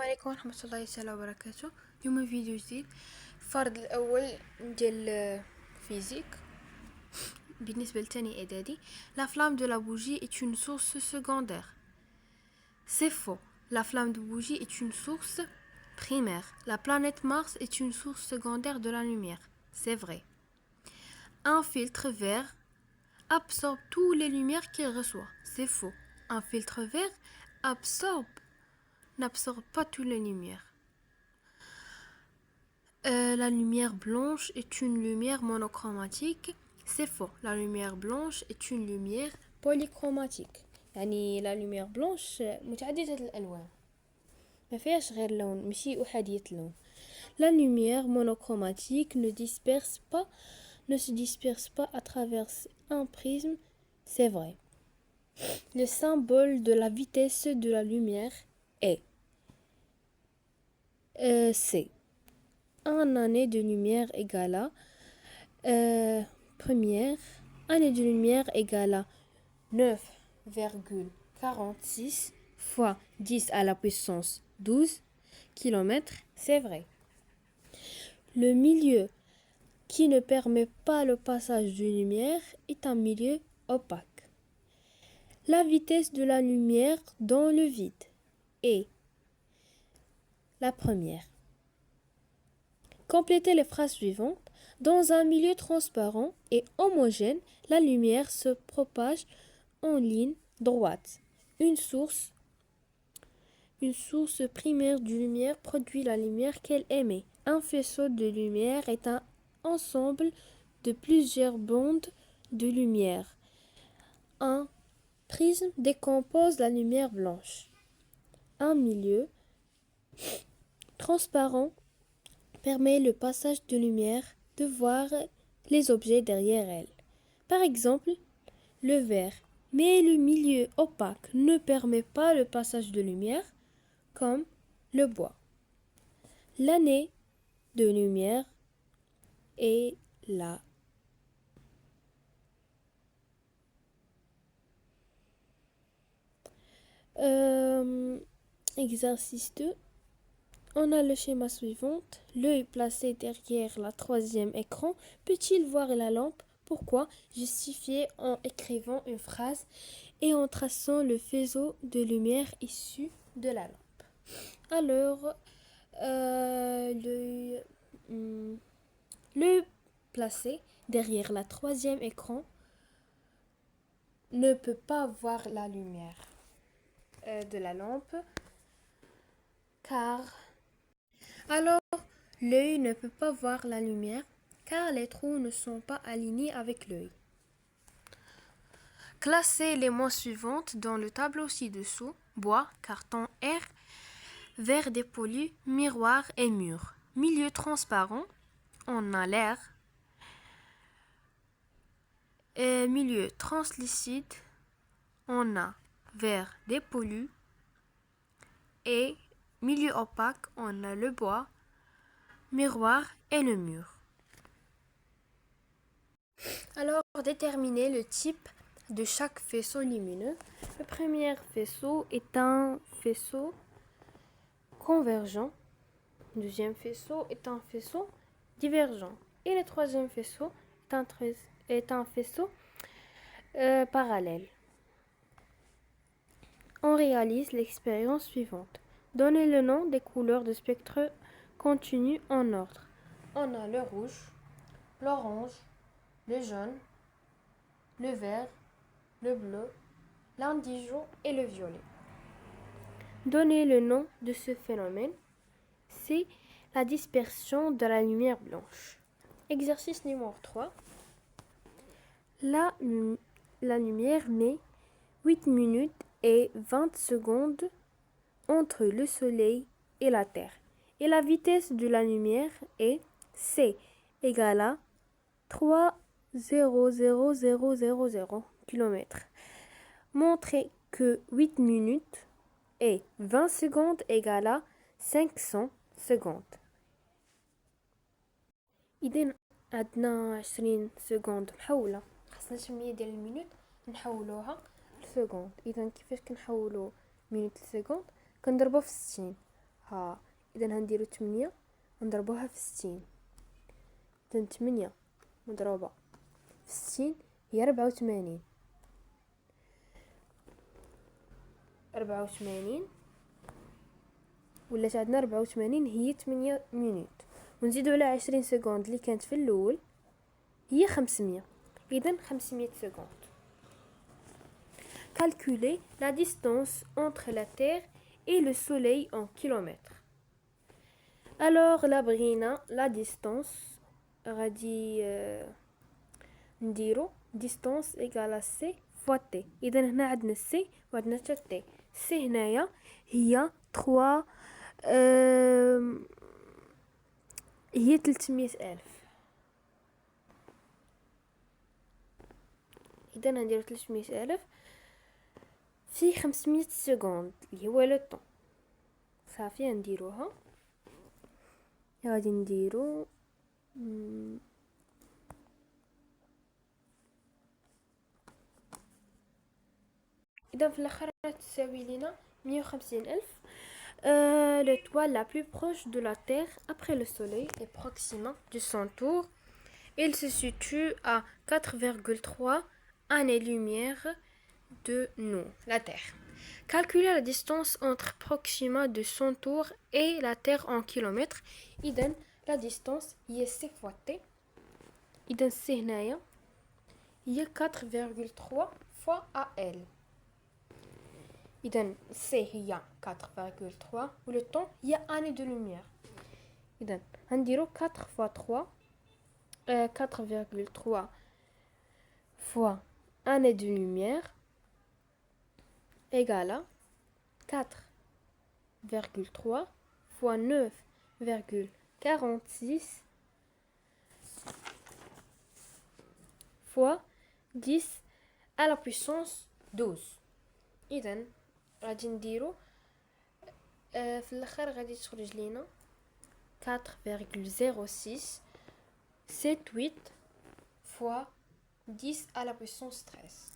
عليكم ورحمة الله تعالى وبركاته. اليوم فيديو جديد. الفرض الأول ديال فيزيك بالنسبة لتاني إعدادي. La flamme de la bougie est une source secondaire. C'est faux. La flamme de bougie est une source primaire. La planète Mars est une source secondaire de la lumière. C'est vrai. Un filtre vert absorbe toutes les lumières qu'il reçoit. C'est faux. Un filtre vert n'absorbe pas toutes les lumières. La lumière blanche est une lumière monochromatique. C'est faux. La lumière blanche est une lumière polychromatique. يعني la lumière blanche متعددة الألوان ما فيهاش غير لون ماشي أحادية اللون. La lumière monochromatique ne se disperse pas à travers un prisme. C'est vrai. Le symbole de la vitesse de la lumière est C. Un année de lumière égale à première année de lumière égale à 9,46 fois 10 à la puissance 12 km. C'est vrai. Le milieu qui ne permet pas le passage de lumière est un milieu opaque. La vitesse de la lumière dans le vide est la première. Complétez les phrases suivantes. Dans un milieu transparent et homogène, la lumière se propage en ligne droite. Une source primaire de lumière produit la lumière qu'elle émet. Un faisceau de lumière est un ensemble de plusieurs bandes de lumière. Un prisme décompose la lumière blanche. Un milieu transparent permet le passage de lumière, de voir les objets derrière elle. Par exemple, le verre. Mais le milieu opaque ne permet pas le passage de lumière, comme le bois. L'année de lumière est là. Exercice 2. On a le schéma suivant. L'œil placé derrière la troisième écran peut-il voir la lampe? Pourquoi? Justifiez en écrivant une phrase et en traçant le faisceau de lumière issu de la lampe. Alors, l'œil placé derrière la troisième écran ne peut pas voir la lumière de la lampe car l'œil ne peut pas voir la lumière car les trous ne sont pas alignés avec l'œil. Classez les mots suivants dans le tableau ci-dessous. Bois, carton, air, verre dépoli, miroir et mur. Milieu transparent, on a l'air. Milieu translucide, on a verre dépoli. Et milieu opaque, on a le bois, miroir et le mur. Alors, déterminez le type de chaque faisceau lumineux. Le premier faisceau est un faisceau convergent. Le deuxième faisceau est un faisceau divergent. Et le troisième faisceau est un faisceau parallèle. On réalise l'expérience suivante. Donnez le nom des couleurs de spectre continu en ordre. On a le rouge, l'orange, le jaune, le vert, le bleu, l'indigo et le violet. Donnez le nom de ce phénomène. C'est la dispersion de la lumière blanche. Exercice numéro 3. La lumière met 8 minutes et 20 secondes entre le soleil et la Terre. Et la vitesse de la lumière est C égale à 3,00000 km. Montrez que 8 minutes et 20 secondes égale à 500 secondes. إذن عندنا 20 سكوند محولة، خاصنا 8 ديال المينوت نحولوها لسكوند. إذن كيفاش كنحولو مينوت لسكوند؟ كنضربو في 60. ها إذا هنديرو 8 نضربوها في 60. إذا 8 مضروبة في 60 هي 84. 84 ولات عندنا 84 هي 8 مينوت، ونزيدو على 20 سكوند اللي كانت في الاول هي 500. اذا 500 سكوند. Calculer la distance entre la Terre et le Soleil en kilomètres. Alors là بغينا la distance غادي نديرو distance égale à c fois t. اذا هنا عندنا c وعندنا t. c هنايا هي 3 هي 300,000. إذا نديرو 300,000 في 500 سكوند اللي هو لو طون. صافي نديروها. غادي نديرو إذا في الآخر تساوي لنا 150,000. L'étoile la plus proche de la Terre après le Soleil est proximement de son tour. Il se situe à 4,3 années-lumière de nous, la Terre. Calculer la distance entre Proxima de son tour et la Terre en kilomètres. إذن la distance هي c fois t. إذن c هنايا هي 4,3 fois AL. إذن c هي 4,3 و le temps هي année de lumière. إذن هنديرو 4 fois 3 4,3 fois année de lumière égale à 4,3 fois 9,46 fois 10 à la puissance 12. إذن غادي نديرو في الاخر غادي تخرج لينا 4,06 78 fois 10 à la puissance 13.